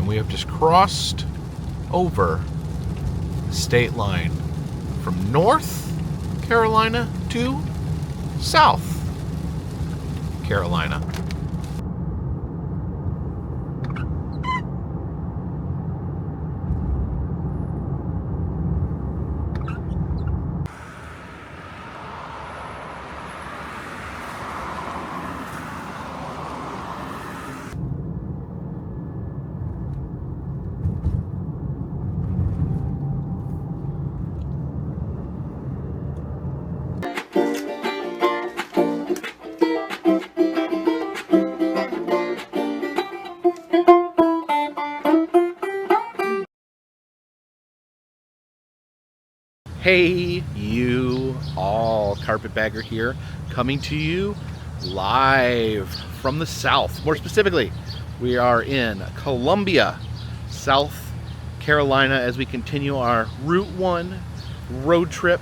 we have just crossed over the state line from North Carolina to South Carolina. Hey, you all, Carpetbagger here, coming to you live from the South. More specifically, we are in Columbia, South Carolina, as we continue our Route 1 road trip.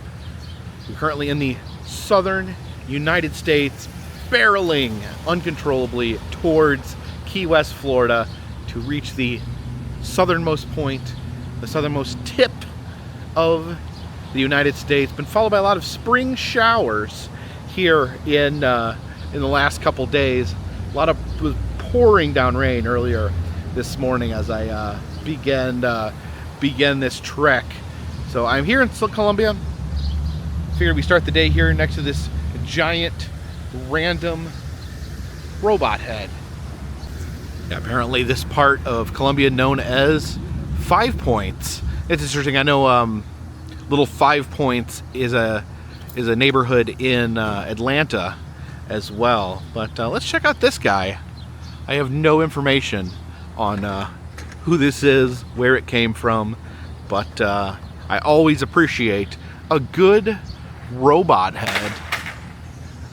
We're currently in the southern United States, barreling uncontrollably towards Key West, Florida, to reach the southernmost point, the southernmost tip of the United States. Been followed by a lot of spring showers here in the last couple days. A lot of pouring down rain earlier this morning as I began this trek. So I'm here in Columbia. Figured we start the day here next to this giant random robot head. Yeah, apparently this part of Columbia known as Five Points. It's interesting. I know Little Five Points is a neighborhood in Atlanta as well. But let's check out this guy. I have no information on who this is, where it came from, but I always appreciate a good robot head.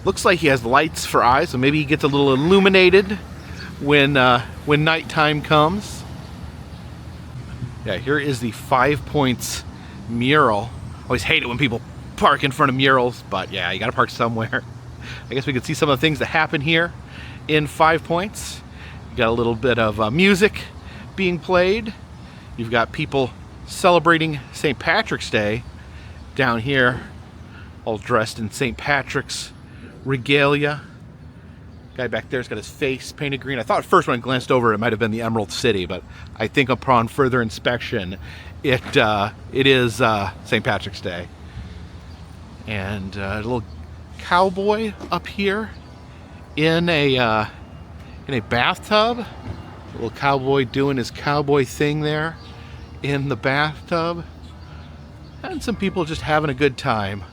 Looks like he has lights for eyes, so maybe he gets a little illuminated when nighttime comes. Yeah, here is the 5 Points mural. Always hate it when people park in front of murals, but yeah, you gotta park somewhere. I guess we could see some of the things that happen here in 5 Points. You got a little bit of music being played. You've got people celebrating St. Patrick's Day down here, all dressed in St. Patrick's regalia. Guy back there's got his face painted green. I thought at first when I glanced over it might have been the Emerald City, but I think upon further inspection it is St. Patrick's Day. And a little cowboy up here in a bathtub. A little cowboy doing his cowboy thing there in the bathtub. And some people just having a good time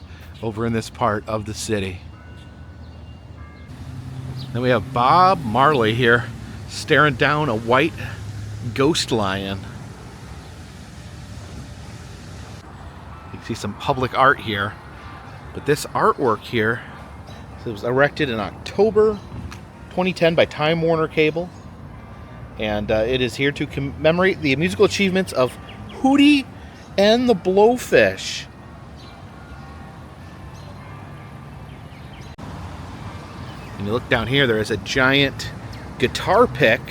over in this part of the city. Then we have Bob Marley here staring down a white ghost lion. You can see some public art here. But this artwork here, it was erected in October 2010 by Time Warner Cable. And it is here to commemorate the musical achievements of Hootie and the Blowfish. And you look down here, there is a giant guitar pick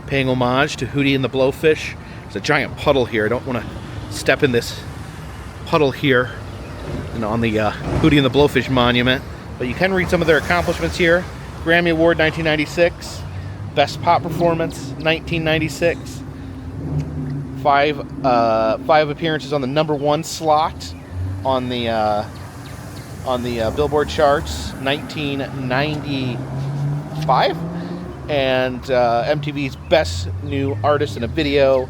paying homage to Hootie and the Blowfish. There's a giant puddle here. I don't want to step in this puddle here and on the Hootie and the Blowfish monument. But you can read some of their accomplishments here. Grammy Award 1996. Best Pop Performance 1996. Five appearances on the #1 slot on the Billboard charts, 1995, and MTV's Best New Artist in a Video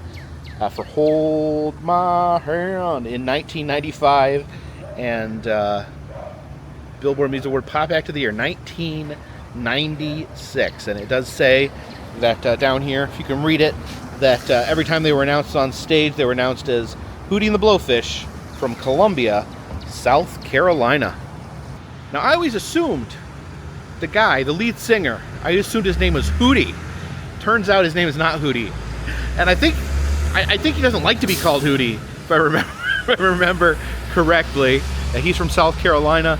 for Hold My Hand in 1995, and Billboard Music Award Pop Act of the Year 1996. And it does say that down here, if you can read it, that every time they were announced on stage, they were announced as Hootie and the Blowfish from Columbia, South Carolina. Now, I always assumed the guy, the lead singer, I assumed his name was Hootie. Turns out his name is not Hootie. And I think he doesn't like to be called Hootie, if I remember correctly. He's from South Carolina.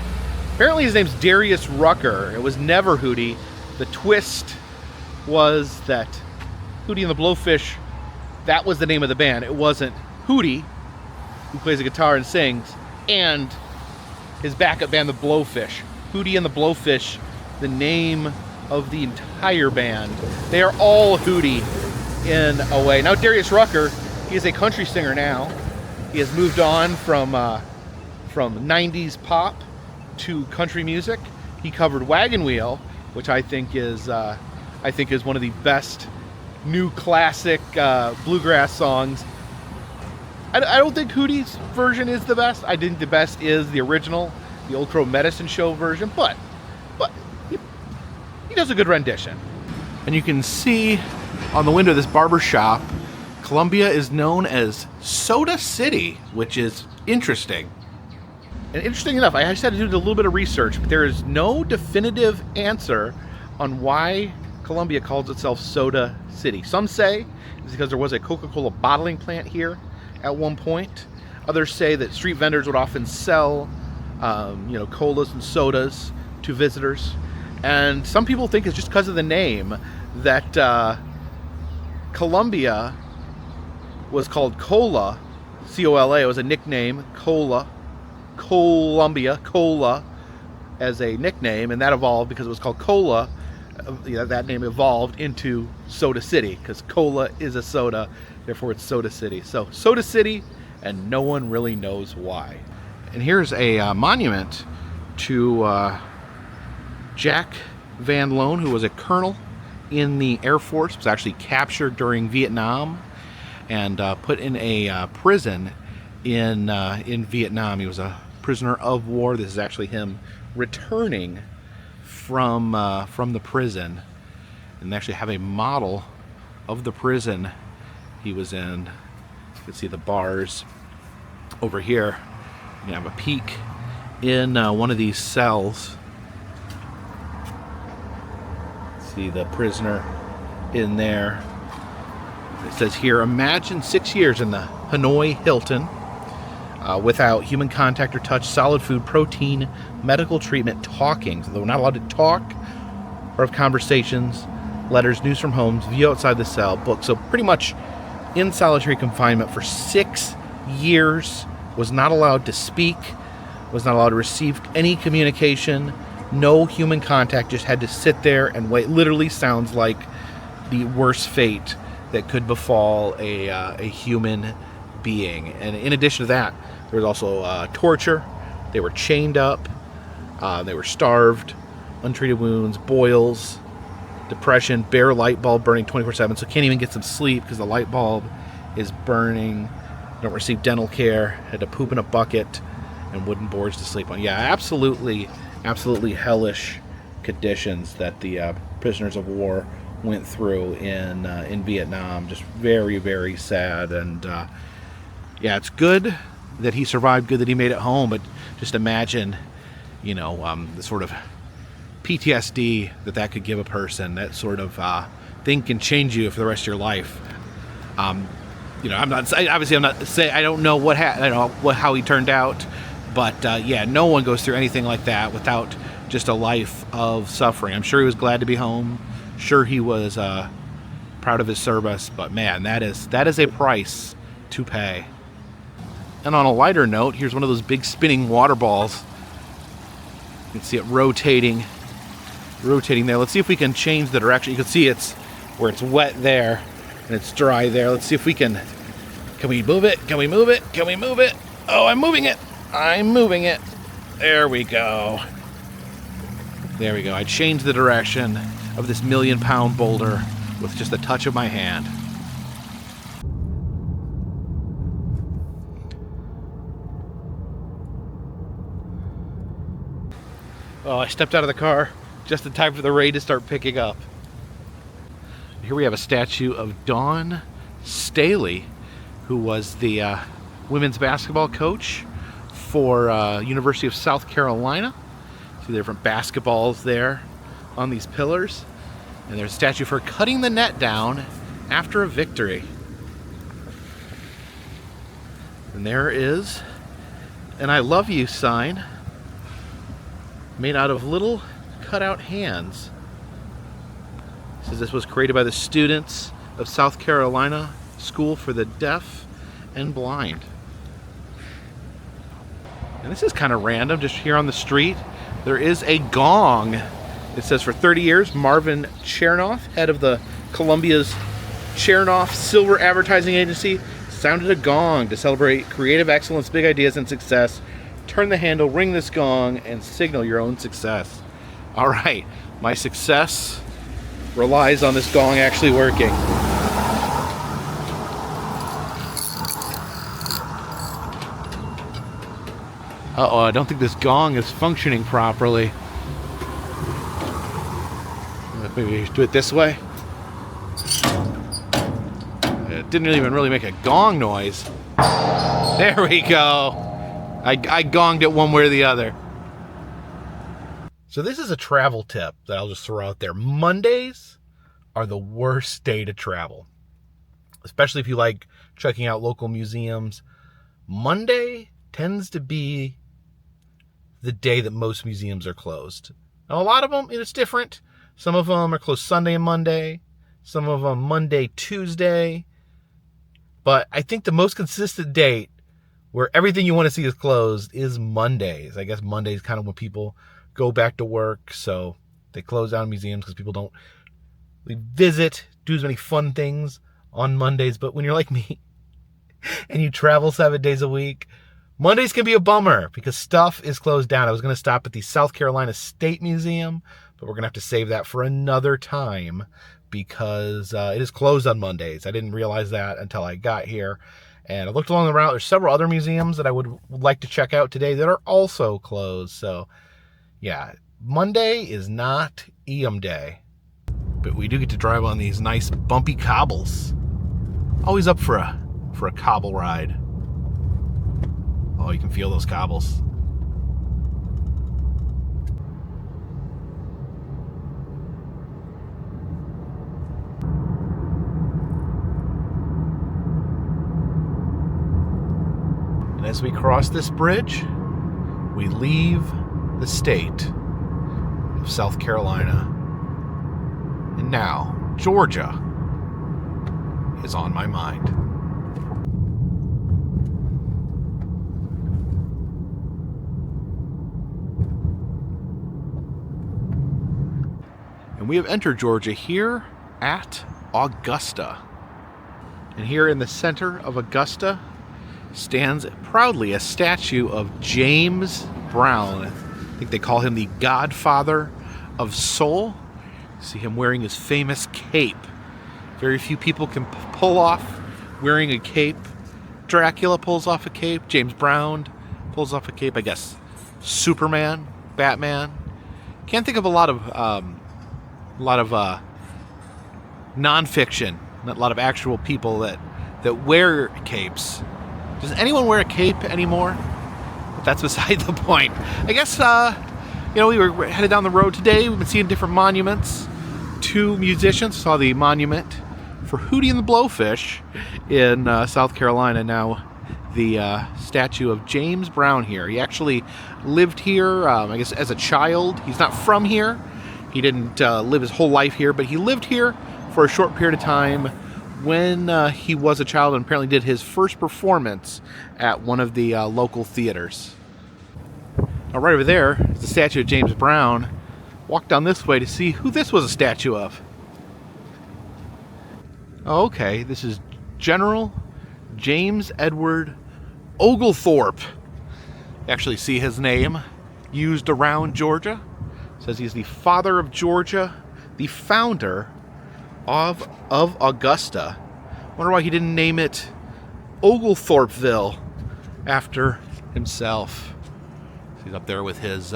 Apparently his name's Darius Rucker. It was never Hootie. The twist was that Hootie and the Blowfish that was the name of the band. It wasn't Hootie, who plays the guitar and sings, and his backup band, the Blowfish. Hootie and the Blowfish, the name of the entire band. They are all Hootie in a way. Now Darius Rucker, he is a country singer now. He has moved on from 90s pop to country music. He covered Wagon Wheel, which I think is one of the best new classic bluegrass songs. I don't think Hootie's version is the best. I think the best is the original, the Old Crow Medicine Show version, but he does a good rendition. And you can see on the window of this barber shop, Columbia is known as Soda City, which is interesting. And interesting enough, I just had to do a little bit of research, but there is no definitive answer on why Columbia calls itself Soda City. Some say it's because there was a Coca-Cola bottling plant here at one point. Others say that street vendors would often sell, colas and sodas to visitors. And some people think it's just because of the name that Columbia was called Cola, C-O-L-A. It was a nickname, Cola, Columbia, Cola, as a nickname, and that evolved because it was called Cola. That name evolved into Soda City because cola is a soda, therefore it's Soda City. So Soda City, and no one really knows why. And here's a monument to Jack Van Loan, who was a colonel in the Air Force, was actually captured during Vietnam and put in a prison in Vietnam. He was a prisoner of war. This is actually him returning from the prison, and they actually have a model of the prison he was in. You can see the bars over here. You can have a peek in one of these cells. See the prisoner in there. It says here, imagine 6 years in the Hanoi Hilton without human contact or touch, solid food, protein, medical treatment, talking. So they were not allowed to talk or have conversations, letters, news from homes, view outside the cell, books. So pretty much in solitary confinement for 6 years, was not allowed to speak, was not allowed to receive any communication, no human contact, just had to sit there and wait. Literally sounds like the worst fate that could befall a human being. And in addition to that, there was also torture. They were chained up, they were starved, untreated wounds, boils, depression, bare light bulb burning 24/7, so can't even get some sleep because the light bulb is burning. Don't receive dental care, had to poop in a bucket, and wooden boards to sleep on. Yeah, absolutely hellish conditions that the prisoners of war went through in Vietnam. Just very, very sad. And yeah, it's good that he survived, good that he made it home, but just imagine, the sort of PTSD that could give a person. That sort of thing can change you for the rest of your life. I'm not saying I don't know how he turned out, but yeah, no one goes through anything like that without just a life of suffering. I'm sure he was glad to be home. Sure, he was proud of his service, but man, that is a price to pay. And on a lighter note, here's one of those big spinning water balls. You can see it rotating there. Let's see if we can change the direction. You can see it's where it's wet there and it's dry there. Let's see if we can we move it? Can we move it? Can we move it? Oh, I'm moving it. There we go. I changed the direction of this 1,000,000-pound boulder with just a touch of my hand. Oh, I stepped out of the car just in time for the rain to start picking up. Here we have a statue of Dawn Staley, who was the women's basketball coach for University of South Carolina. See the different basketballs there on these pillars. And there's a statue for cutting the net down after a victory. And there is an I love you sign made out of little cutout hands. It says this was created by the students of South Carolina School for the Deaf and Blind. And this is kind of random, just here on the street. There is a gong. It says for 30 years, Marvin Chernoff, head of the Columbia's Chernoff Silver Advertising Agency, sounded a gong to celebrate creative excellence, big ideas, and success. Turn the handle, ring this gong, and signal your own success. All right, my success relies on this gong actually working. Uh-oh, I don't think this gong is functioning properly. Maybe do it this way. It didn't even really make a gong noise. There we go. I gonged it one way or the other. So this is a travel tip that I'll just throw out there. Mondays are the worst day to travel, especially if you like checking out local museums. Monday tends to be the day that most museums are closed. Now, a lot of them, it's different. Some of them are closed Sunday and Monday. Some of them Monday, Tuesday. But I think the most consistent date where everything you want to see is closed is Mondays. I guess Monday is kind of when people go back to work, so they close down museums because people don't really visit, do as many fun things on Mondays. But when you're like me and you travel 7 days a week, Mondays can be a bummer because stuff is closed down. I was going to stop at the South Carolina State Museum, but we're going to have to save that for another time because it is closed on Mondays. I didn't realize that until I got here. And I looked along the route. There's several other museums that I would like to check out today that are also closed. So, yeah, Monday is not EM day. But we do get to drive on these nice bumpy cobbles. Always up for a cobble ride. Oh, you can feel those cobbles. And as we cross this bridge, we leave the state of South Carolina. And now, Georgia is on my mind. And we have entered Georgia here at Augusta. And here in the center of Augusta stands proudly a statue of James Brown. I think they call him the godfather of soul. See him wearing his famous cape. Very few people can pull off wearing a cape. Dracula pulls off a cape. James Brown pulls off a cape. I guess Superman, Batman. Can't think of a lot of nonfiction, not a lot of actual people that wear capes. Does anyone wear a cape anymore? But that's beside the point. I guess, we were headed down the road today. We've been seeing different monuments to musicians. Saw the monument for Hootie and the Blowfish in South Carolina. Now, the statue of James Brown here. He actually lived here, I guess, as a child. He's not from here. He didn't live his whole life here, but he lived here for a short period of time when he was a child and apparently did his first performance at one of the local theaters. Now, right over there is the statue of James Brown. Walk down this way to see who this was a statue of. Oh, okay, this is General James Edward Oglethorpe. Actually see his name used around Georgia. Says he's the father of Georgia, the founder of Augusta. Wonder why he didn't name it Oglethorpeville after himself. He's up there with his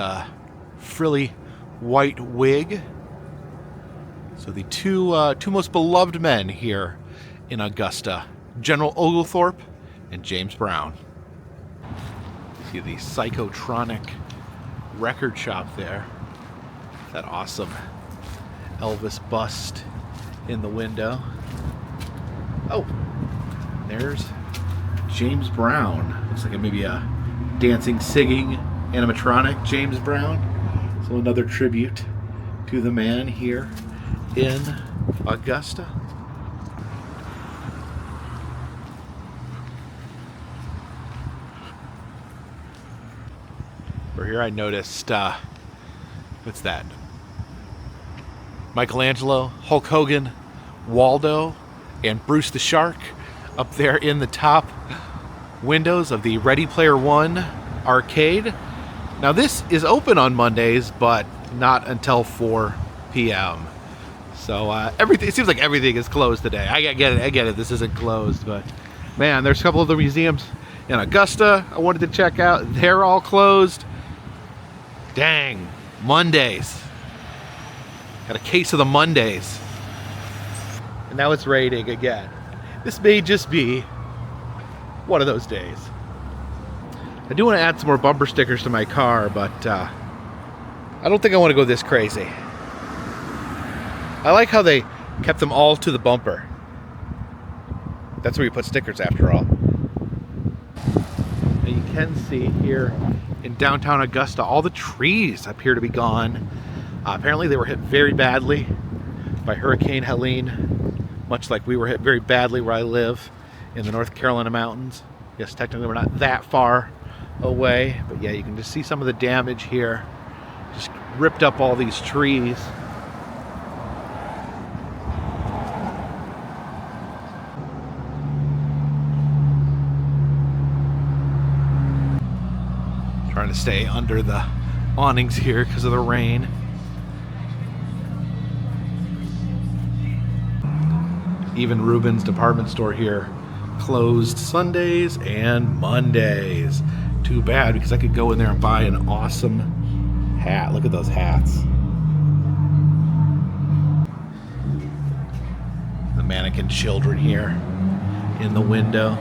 frilly white wig. So the two most beloved men here in Augusta, General Oglethorpe and James Brown. See the Psychotronic record shop there. That awesome Elvis bust in the window. Oh, there's James Brown. Looks like maybe a dancing, singing animatronic James Brown. So another tribute to the man here in Augusta. Over here I noticed, what's that? Michelangelo, Hulk Hogan, Waldo, and Bruce the Shark up there in the top windows of the Ready Player One arcade. Now this is open on Mondays, but not until 4 p.m. So everything, it seems like everything is closed today. I get it, this isn't closed, but man, there's a couple of the museums in Augusta I wanted to check out. They're all closed. Dang, Mondays. Got a case of the Mondays. And now it's raining again. This may just be one of those days. I do want to add some more bumper stickers to my car, but I don't think I want to go this crazy. I like how they kept them all to the bumper. That's where you put stickers after all. And you can see here in downtown Augusta, all the trees appear to be gone. Apparently they were hit very badly by Hurricane Helene, much like we were hit very badly where I live in the North Carolina mountains. Yes, technically we're not that far away, but yeah, you can just see some of the damage here. Just ripped up all these trees. Trying to stay under the awnings here because of the rain. Even Reuben's department store here closed Sundays and Mondays. Too bad, because I could go in there and buy an awesome hat. Look at those hats. The mannequin children here in the window.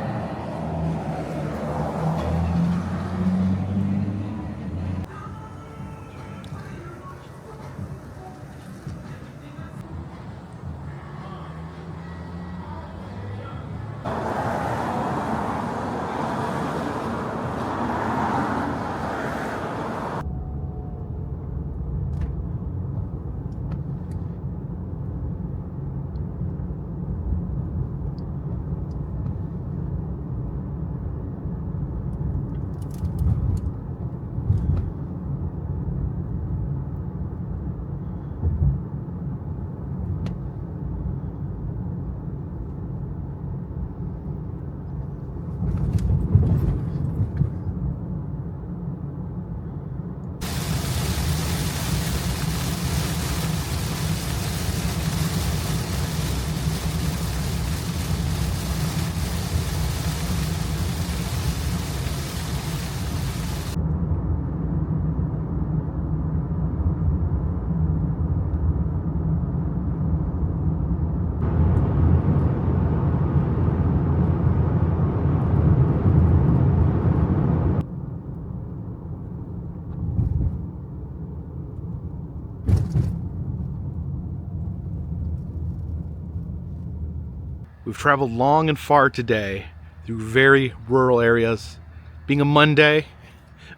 We've traveled long and far today through very rural areas. Being a Monday,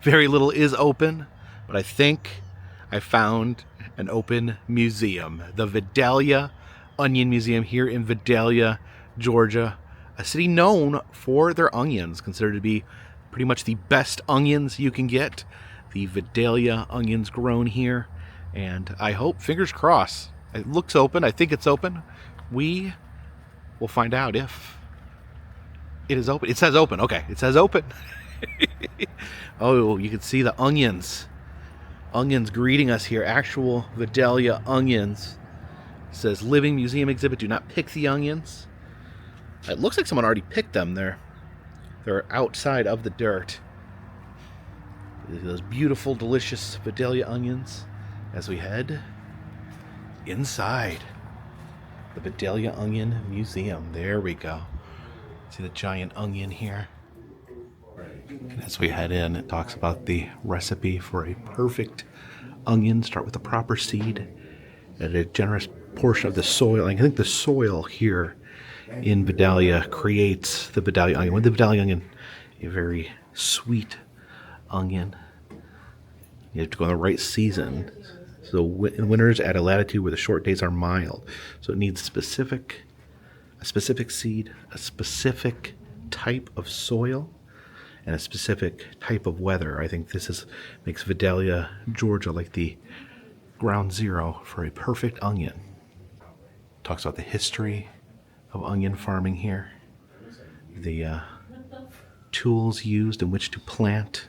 very little is open, but I think I found an open museum. The Vidalia Onion Museum here in Vidalia, Georgia. A city known for their onions, considered to be pretty much the best onions you can get. The Vidalia onions grown here, and I hope, fingers crossed, it looks open. I think it's open. We will find out if it is open. It says open. Okay, it says open. Oh, you can see the onions. Onions greeting us here. Actual Vidalia onions. It says living museum exhibit. Do not pick the onions. It looks like someone already picked them. They're outside of the dirt. Those beautiful, delicious Vidalia onions as we head inside the Vidalia Onion Museum. There we go. See the giant onion here. And as we head in, it talks about the recipe for a perfect onion. Start with the proper seed and a generous portion of the soil. I think the soil here in Vidalia creates the Vidalia onion. With the Vidalia onion, a very sweet onion. You have to go in the right season. So winters at a latitude where the short days are mild. So it needs a specific seed, a specific type of soil, and a specific type of weather. I think makes Vidalia, Georgia, like the ground zero for a perfect onion. Talks about the history of onion farming here, the tools used in which to plant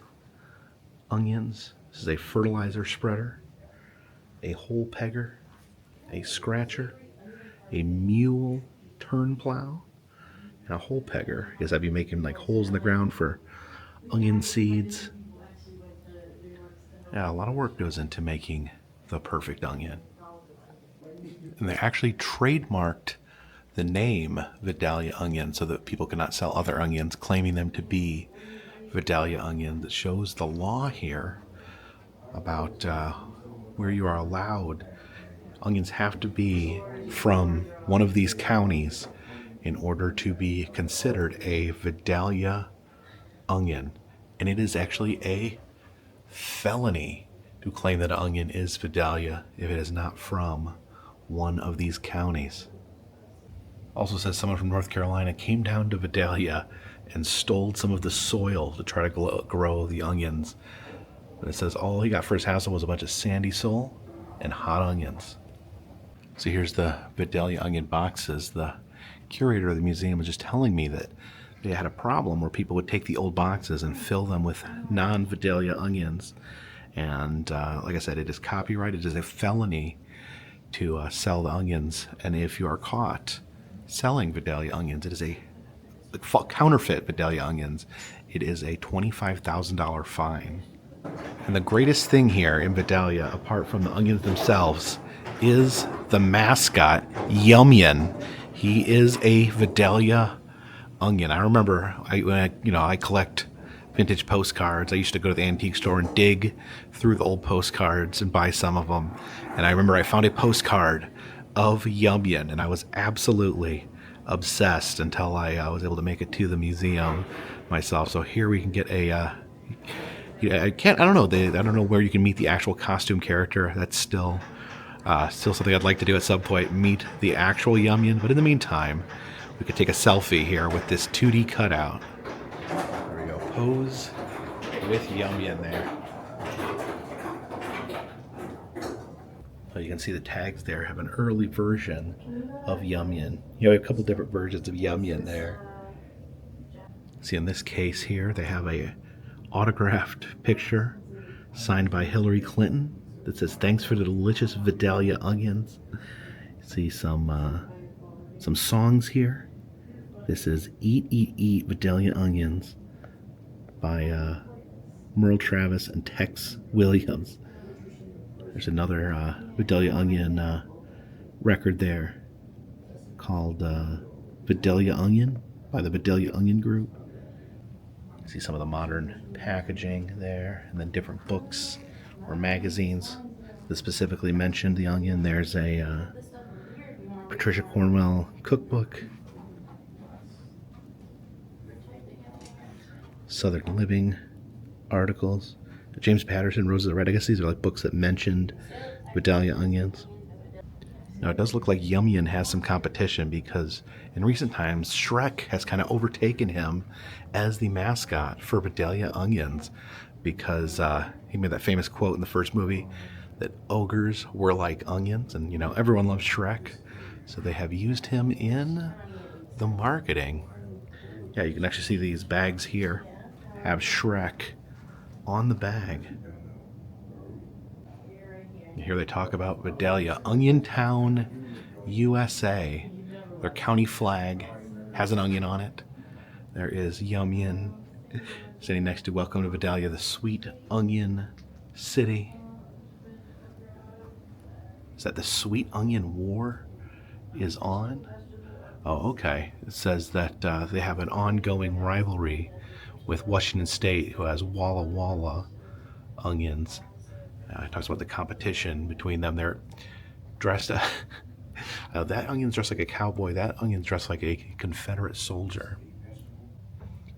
onions. This is a fertilizer spreader, a hole pegger, a scratcher, a mule turn plow, and a hole pegger. I guess I'd be making like holes in the ground for onion seeds. Yeah, a lot of work goes into making the perfect onion. And they actually trademarked the name Vidalia onion so that people cannot sell other onions, claiming them to be Vidalia onion. That shows the law here about where you are allowed. Onions have to be from one of these counties in order to be considered a Vidalia onion. And it is actually a felony to claim that an onion is Vidalia if it is not from one of these counties. Also says someone from North Carolina came down to Vidalia and stole some of the soil to try to grow the onions. But it says all he got for his house was a bunch of sandy soil and hot onions. So here's the Vidalia onion boxes. The curator of the museum was just telling me that they had a problem where people would take the old boxes and fill them with non-Vidalia onions. And like I said, it is copyrighted. It is a felony to sell the onions. And if you are caught selling Vidalia onions, it is a counterfeit Vidalia onions. It is a $25,000 fine. And the greatest thing here in Vidalia, apart from the onions themselves, is the mascot, Yumyan. He is a Vidalia onion. I remember I collect vintage postcards. I used to go to the antique store and dig through the old postcards and buy some of them. And I remember I found a postcard of Yumyan, and I was absolutely obsessed until I was able to make it to the museum myself. So here we can get a I don't know where you can meet the actual costume character. That's still something I'd like to do at some point, meet the actual Yumyan. But in the meantime, we could take a selfie here with this 2D cutout. There we go. Pose with Yumyan there. So you can see the tags there have an early version of Yumyan. You have a couple different versions of Yumyan there. See, in this case here, they have a autographed picture signed by Hillary Clinton that says, "Thanks for the delicious Vidalia onions." See some songs here. This is "Eat, Eat, Eat Vidalia Onions" by Merle Travis and Tex Williams. There's another Vidalia onion record there called Vidalia Onion by the Vidalia Onion Group. You see some of the modern packaging there, and then different books or magazines that specifically mentioned the onion. There's a Patricia Cornwell cookbook, Southern Living articles, James Patterson, Roses of Red. I guess these are like books that mentioned Vidalia onions. Now it does look like Yumyan has some competition because in recent times Shrek has kind of overtaken him as the mascot for Vidalia onions, because he made that famous quote in the first movie that ogres were like onions, and everyone loves Shrek, so they have used him in the marketing. Yeah, you can actually see these bags here have Shrek on the bag. Here they talk about Vidalia, Oniontown, USA. Their county flag has an onion on it. There is Yumyan sitting next to "Welcome to Vidalia, the sweet onion city." Is that the Sweet Onion War is on? Oh, okay. It says that they have an ongoing rivalry with Washington State, who has Walla Walla onions. It talks about the competition between them. They're dressed... that onion's dressed like a cowboy. That onion's dressed like a Confederate soldier.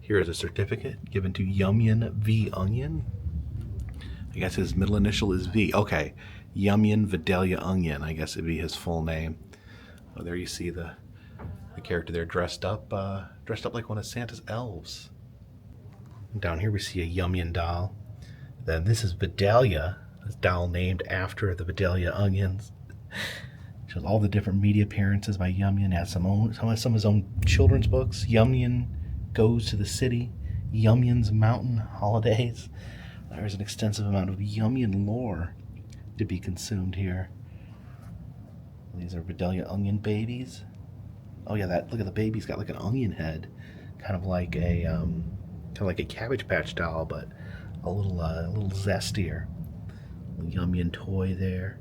Here is a certificate given to Yumyan V. Onion. I guess his middle initial is V. Okay, Yumyan Vidalia Onion. I guess it'd be his full name. Oh, there you see the character there dressed up like one of Santa's elves. Down here we see a Yum doll. Then this is Vidalia, this doll named after the Vidalia onions. Shows all the different media appearances by Yum. Has some of his own children's books. Yum Goes to the City, Yum Mountain Holidays. There's an extensive amount of Yum lore to be consumed here. These are Vidalia onion babies. Oh yeah, look at the baby's got like an onion head, kind of like a Cabbage Patch doll, but a little zestier. Yum toy there.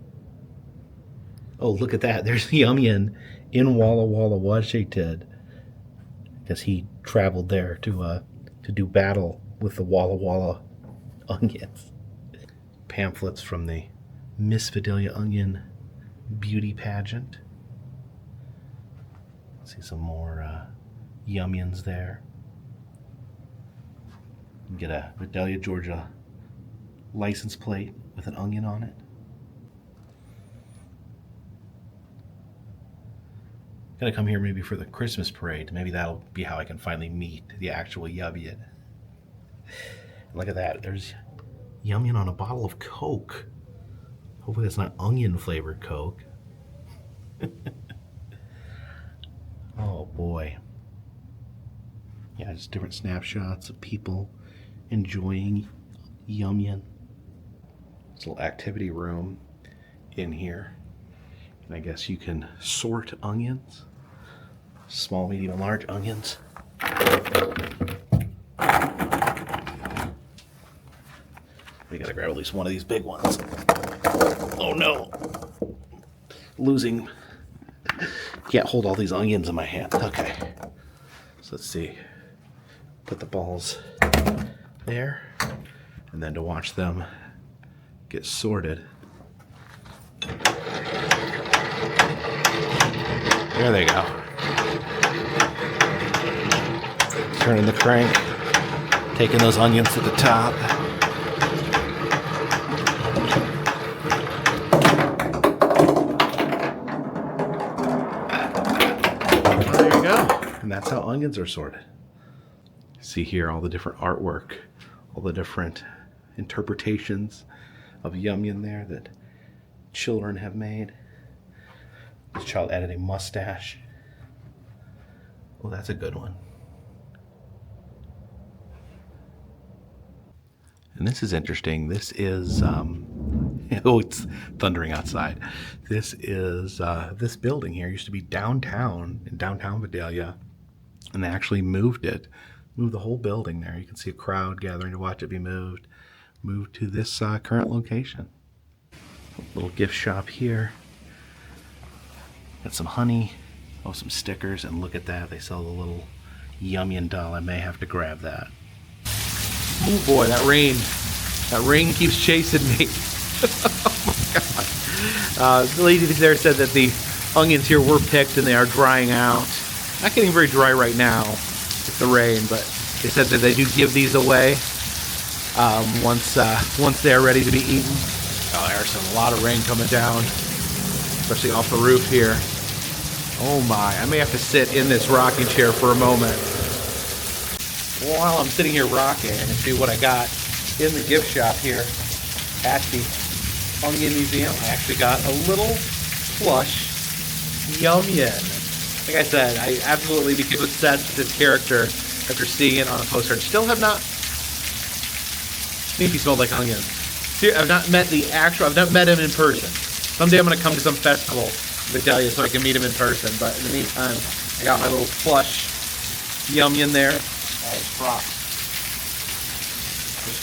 Oh, look at that! There's Yum in Walla Walla, Washington, because he traveled there to do battle with the Walla Walla onions. Pamphlets from the Miss Vidalia Onion beauty pageant. See some more Yum-yins there. You get a Vidalia, Georgia license plate with an onion on it. Gotta come here maybe for the Christmas parade. Maybe that'll be how I can finally meet the actual Yum-yin. Look at that. There's Yum-yin on a bottle of Coke. Hopefully that's not onion flavored Coke. Oh boy. Yeah, just different snapshots of people enjoying Yum-yin. This little activity room in here. And I guess you can sort onions. Small, medium, and large onions. We gotta grab at least one of these big ones. Oh no! Losing. Can't hold all these onions in my hand. Okay. So let's see. Put the balls there. And then to watch them get sorted. There they go. Turning the crank. Taking those onions to the top. And that's how onions are sorted. See here all the different artwork, all the different interpretations of Yum-yin there that children have made. This child added a mustache. Oh, that's a good one. And this is interesting. This is, oh, it's thundering outside. This is, this building here used to be downtown, in downtown Vidalia. And they actually moved the whole building there. You can see a crowd gathering to watch it be moved to this current location. Little gift shop here. Got some honey, oh, some stickers, and look at that. They sell the little Yum-yin doll. I may have to grab that. Oh boy, that rain keeps chasing me. Oh my God. The lady there said that the onions here were picked and they are drying out. Not getting very dry right now with the rain, but they said that they do give these away once they are ready to be eaten. Oh, there's a lot of rain coming down, especially off the roof here. Oh my, I may have to sit in this rocking chair for a moment. While I'm sitting here rocking and see what I got in the gift shop here at the Onion Museum, I actually got a little plush Yum-yin. Like I said, I absolutely became obsessed with this character after seeing it on a poster. I still have not. Sneaky smelled like onions. I've not met I've not met him in person. Someday I'm going to come to some festival in Vidalia so I can meet him in person. But in the meantime, I got my little plush Yum-yin there. I just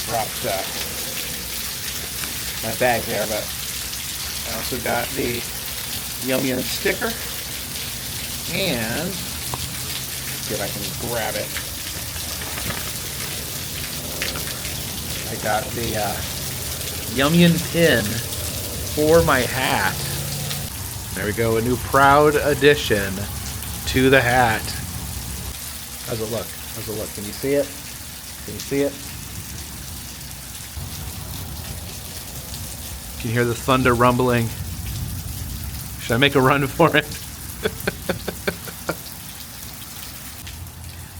dropped my bag there, but I also got the Yum-yin sticker. And see if I can grab it. I got the Yum-yin pin for my hat. There we go, a new proud addition to the hat. How's it look? How's it look? Can you see it? Can you see it? Can you hear the thunder rumbling? Should I make a run for it?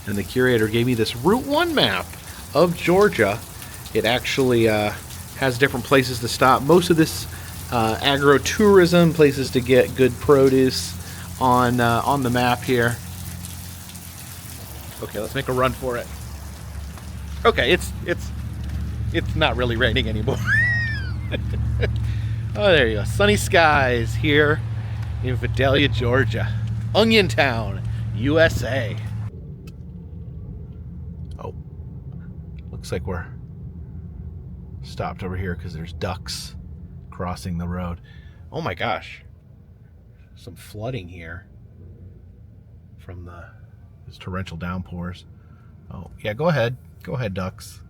And the curator gave me this Route 1 map of Georgia. It actually has different places to stop. Most of this agro-tourism, places to get good produce on the map here. Okay, let's make a run for it. Okay, it's not really raining anymore. Oh, there you go. Sunny skies here in Vidalia, Georgia. Onion Town, USA. Oh, looks like we're stopped over here because there's ducks crossing the road. Oh my gosh. Some flooding here from these torrential downpours. Oh, yeah, go ahead. Go ahead, ducks.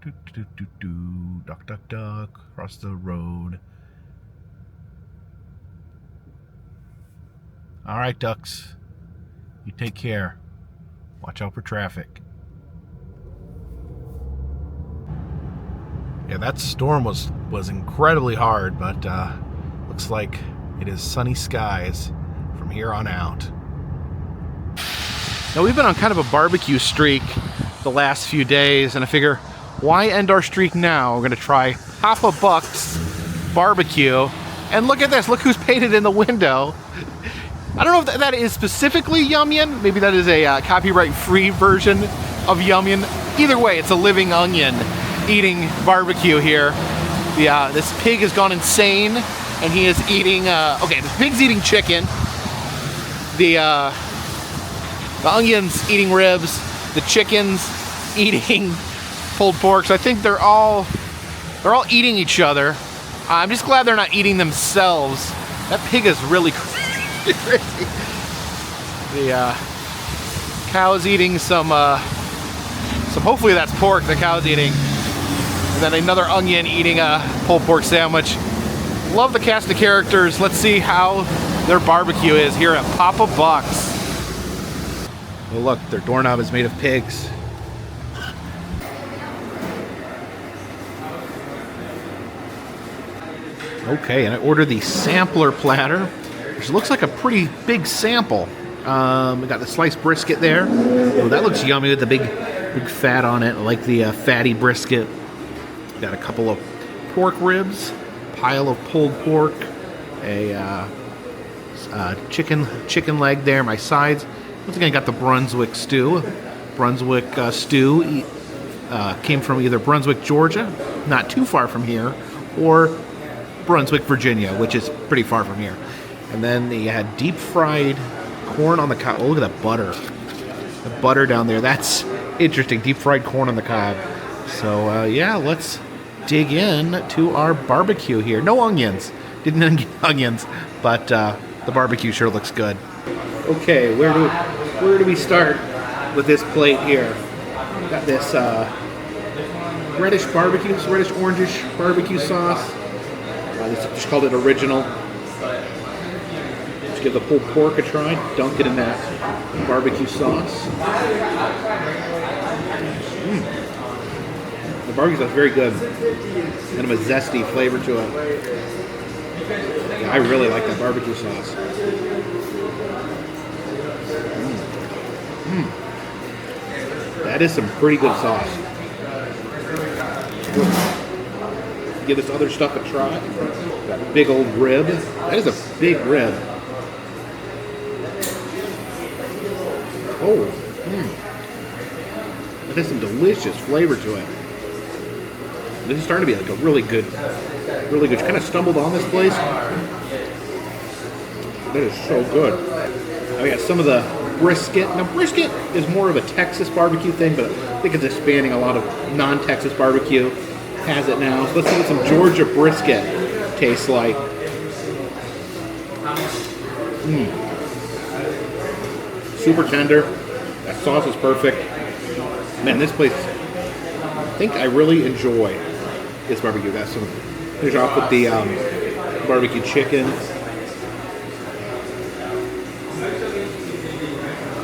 Duck, duck, duck. Across the road. All right, ducks. You take care. Watch out for traffic. Yeah, that storm was incredibly hard, but looks like it is sunny skies from here on out. Now, we've been on kind of a barbecue streak the last few days, and I figure, why end our streak now? We're going to try Papa Buck's barbecue. And look at this. Look who's painted in the window. I don't know if that is specifically Yum Yum. Maybe that is a copyright-free version of Yum Yum. Either way, it's a living onion eating barbecue here. This pig has gone insane, and he is eating... okay, the pig's eating chicken. The onion's eating ribs. The chicken's eating pulled pork. So I think they're all eating each other. I'm just glad they're not eating themselves. That pig is really crazy. The cow's eating some hopefully that's pork the cow's eating. And then another onion eating a pulled pork sandwich. Love the cast of characters. Let's see how their barbecue is here at Papa Buck's. Oh look, their doorknob is made of pigs. Okay, and I ordered the sampler platter, which looks like a pretty big sample. We got the sliced brisket there. Oh, that looks yummy with the big fat on it. I like the fatty brisket. Got a couple of pork ribs, pile of pulled pork, a chicken leg there. My sides. Once again, got the Brunswick stew. Brunswick stew came from either Brunswick, Georgia, not too far from here, or Brunswick, Virginia, which is pretty far from here. And then you had deep fried corn on the cob. Oh, look at that butter. The butter down there. That's interesting. Deep fried corn on the cob. So, yeah, let's dig in to our barbecue here. No onions. Didn't get onions, but the barbecue sure looks good. Okay, where do we start with this plate here? Got this reddish barbecue, this reddish orangish barbecue sauce. They just called it original. Let's give the pulled pork a try. Dunk it in that barbecue sauce. The barbecue sauce is very good. Kind of a zesty flavor to it. Yeah, I really like that barbecue sauce. That is some pretty good sauce. Give this other stuff a try. Got a big old rib. That is a big rib. Oh, It has some delicious flavor to it. This is starting to be like a really good. Kind of stumbled on this place. That is so good. We got some of the brisket. Now, brisket is more of a Texas barbecue thing, but I think it's expanding. A lot of non-Texas barbecue has it now. So let's see what some Georgia brisket tastes like. Super tender. That sauce is perfect. Man, this place, I think I really enjoy this barbecue. That's some. Finish off with the barbecue chicken.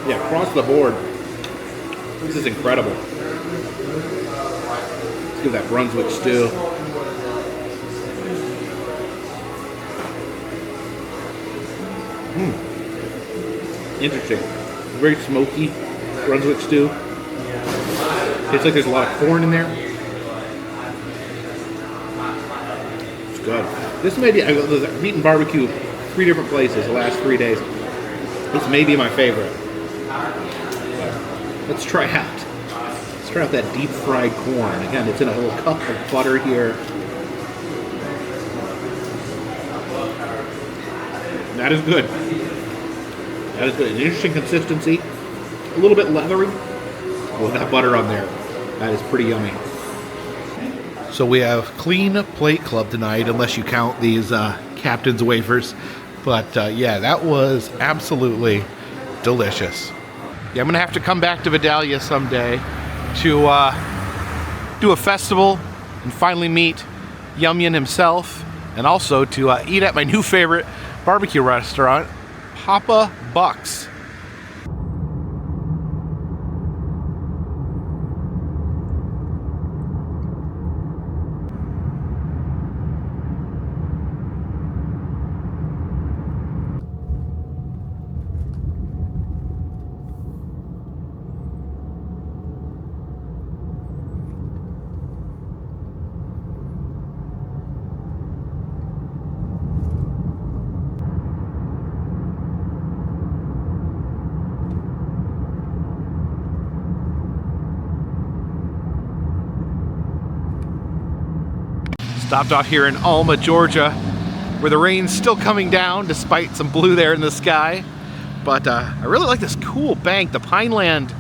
Yeah, across the board, this is incredible. Let's give that Brunswick stew. Interesting. Very smoky Brunswick stew. Tastes like there's a lot of corn in there. It's good. This may be, I've eaten barbecue 3 different places the last 3 days. This may be my favorite. Let's try out. Let's try out that deep fried corn. Again, it's in a little cup of butter here. That is good. That is good. An interesting consistency. A little bit leathery. With that butter on there. That is pretty yummy. So we have Clean Plate Club tonight, unless you count these Captain's wafers. But yeah, that was absolutely delicious. Yeah, I'm going to have to come back to Vidalia someday to do a festival and finally meet Yum himself, and also to eat at my new favorite barbecue restaurant, Papa Buck's. Stopped off here in Alma, Georgia, where the rain's still coming down despite some blue there in the sky. But I really like this cool bank, the Pineland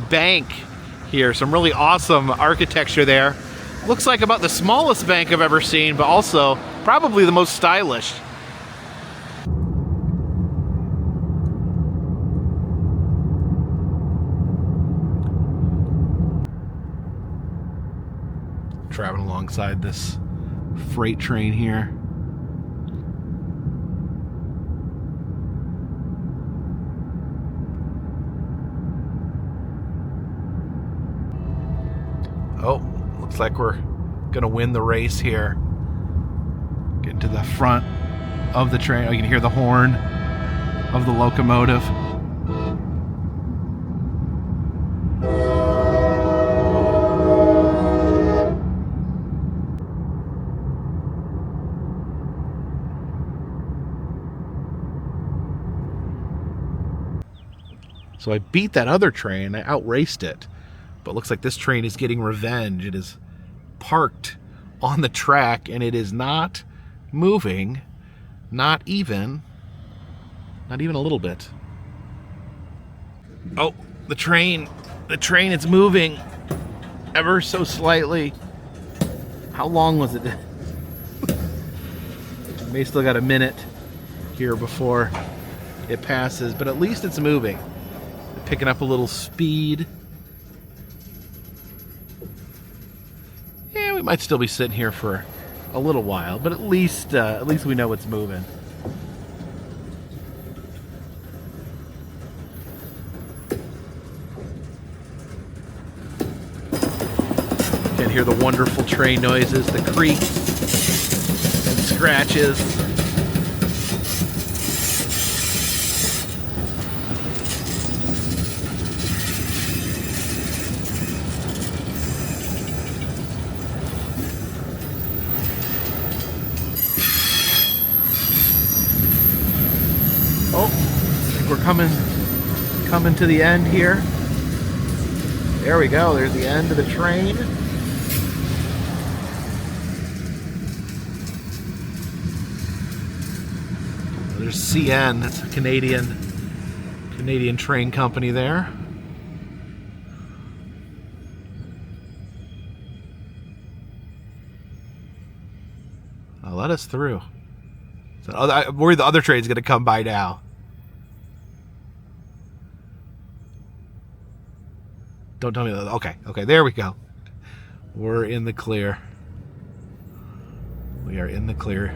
Bank here. Some really awesome architecture there. Looks like about the smallest bank I've ever seen, but also probably the most stylish. Traveling alongside this freight train here. Oh, looks like we're gonna win the race here. Getting to the front of the train. Oh, you can hear the horn of the locomotive. So I beat that other train, I outraced it. But looks like this train is getting revenge. It is parked on the track and it is not moving, not even a little bit. Oh, the train is moving ever so slightly. How long was it? May still got a minute here before it passes, but at least it's moving. Picking up a little speed. Yeah, we might still be sitting here for a little while, but at least we know it's moving. Can hear the wonderful train noises, the creaks and scratches. Oh, I think we're coming to the end here. There we go. There's the end of the train. There's CN. That's a Canadian train company there. Now let us through. So I'm worried the other train's going to come by now. Don't tell me that. Okay, there we go. We're in the clear. We are in the clear.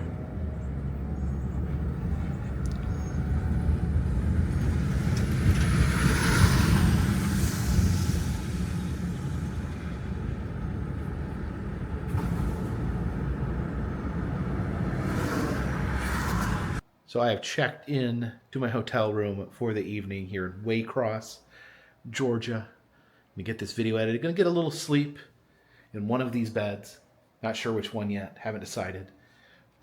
So I have checked in to my hotel room for the evening here in Waycross, Georgia. me get this video edited. Gonna get a little sleep in one of these beds. Not sure which one yet. Haven't decided.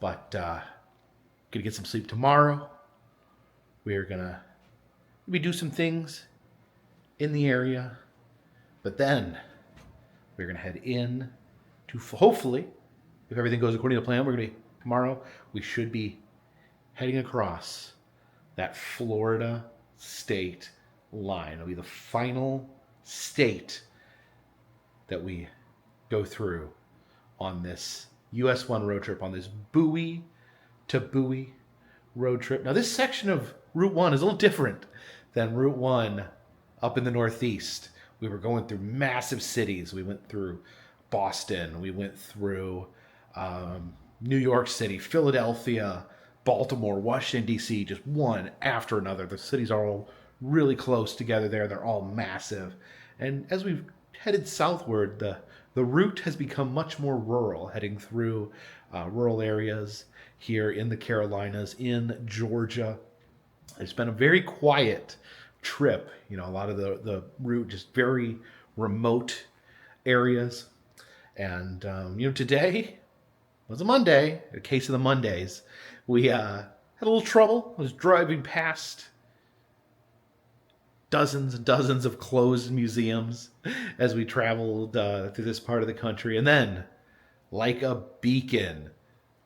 But gonna get some sleep tomorrow. We are gonna maybe do some things in the area. But then we're gonna head in to, hopefully, if everything goes according to plan, tomorrow we should be heading across that Florida state line. It'll be the final state that we go through on this US 1 road trip, on this buoy to buoy road trip. Now, this section of Route 1 is a little different than Route 1 up in the Northeast. We were going through massive cities. We went through Boston. We went through New York City, Philadelphia, Baltimore, Washington, D.C., just one after another. The cities are all really close together there. They're all massive. And as we've headed southward, the route has become much more rural, heading through rural areas here in the Carolinas, in Georgia. It's been a very quiet trip. You know, a lot of the route, just very remote areas. And, today was a Monday, a case of the Mondays. We had a little trouble. I was driving past dozens and dozens of closed museums as we traveled through this part of the country. And then, like a beacon,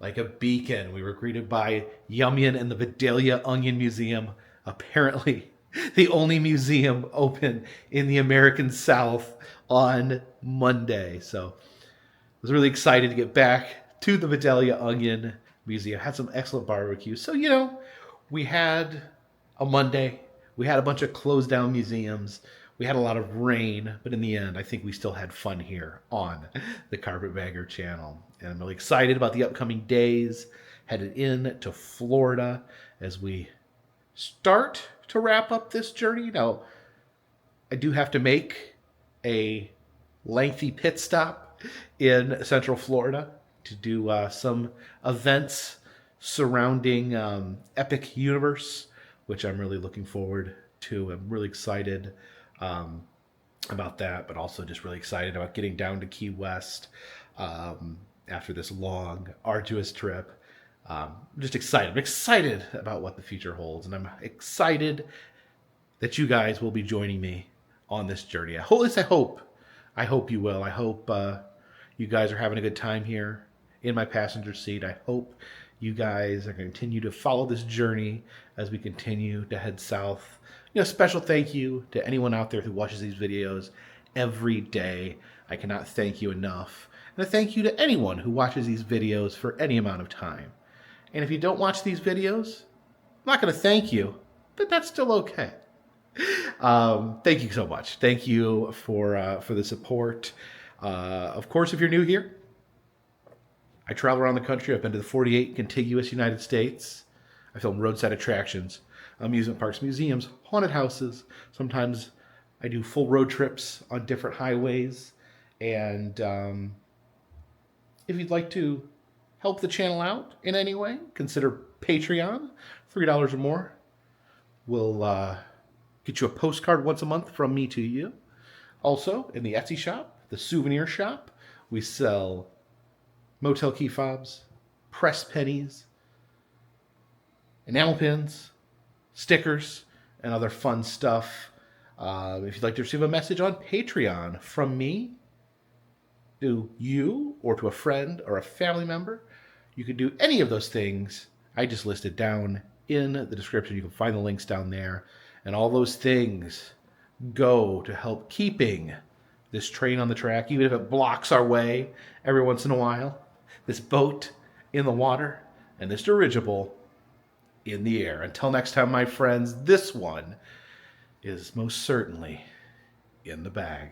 we were greeted by Yumyan and the Vidalia Onion Museum, apparently the only museum open in the American South on Monday. So I was really excited to get back to the Vidalia Onion Museum. Had some excellent barbecue. So, we had a Monday. We had a bunch of closed down museums. We had a lot of rain, but in the end, I think we still had fun here on the Carpetbagger channel. And I'm really excited about the upcoming days, headed in to Florida as we start to wrap up this journey. Now, I do have to make a lengthy pit stop in Central Florida to do some events surrounding Epic Universe, which I'm really looking forward to. I'm really excited about that, but also just really excited about getting down to Key West after this long, arduous trip. I'm just excited. I'm excited about what the future holds, and I'm excited that you guys will be joining me on this journey. At least I hope you will. I hope you guys are having a good time here in my passenger seat. I hope you guys are going to continue to follow this journey as we continue to head south. Special thank you to anyone out there who watches these videos every day. I cannot thank you enough. And a thank you to anyone who watches these videos for any amount of time. And if you don't watch these videos, I'm not going to thank you, but that's still okay. Thank you so much. Thank you for the support. Of course, if you're new here, I travel around the country. I've been to the 48 contiguous United States. I film roadside attractions, amusement parks, museums, haunted houses. Sometimes I do full road trips on different highways. And if you'd like to help the channel out in any way, consider Patreon. $3 or more will get you a postcard once a month from me to you. Also, in the Etsy shop, the Souvenir shop, we sell motel key fobs, press pennies, enamel pins, stickers, and other fun stuff. If you'd like to receive a message on Patreon from me to you or to a friend or a family member, you can do any of those things I just listed down in the description. You can find the links down there. And all those things go to help keeping this train on the track, even if it blocks our way every once in a while. This boat in the water and this dirigible in the air. Until next time, my friends, this one is most certainly in the bag.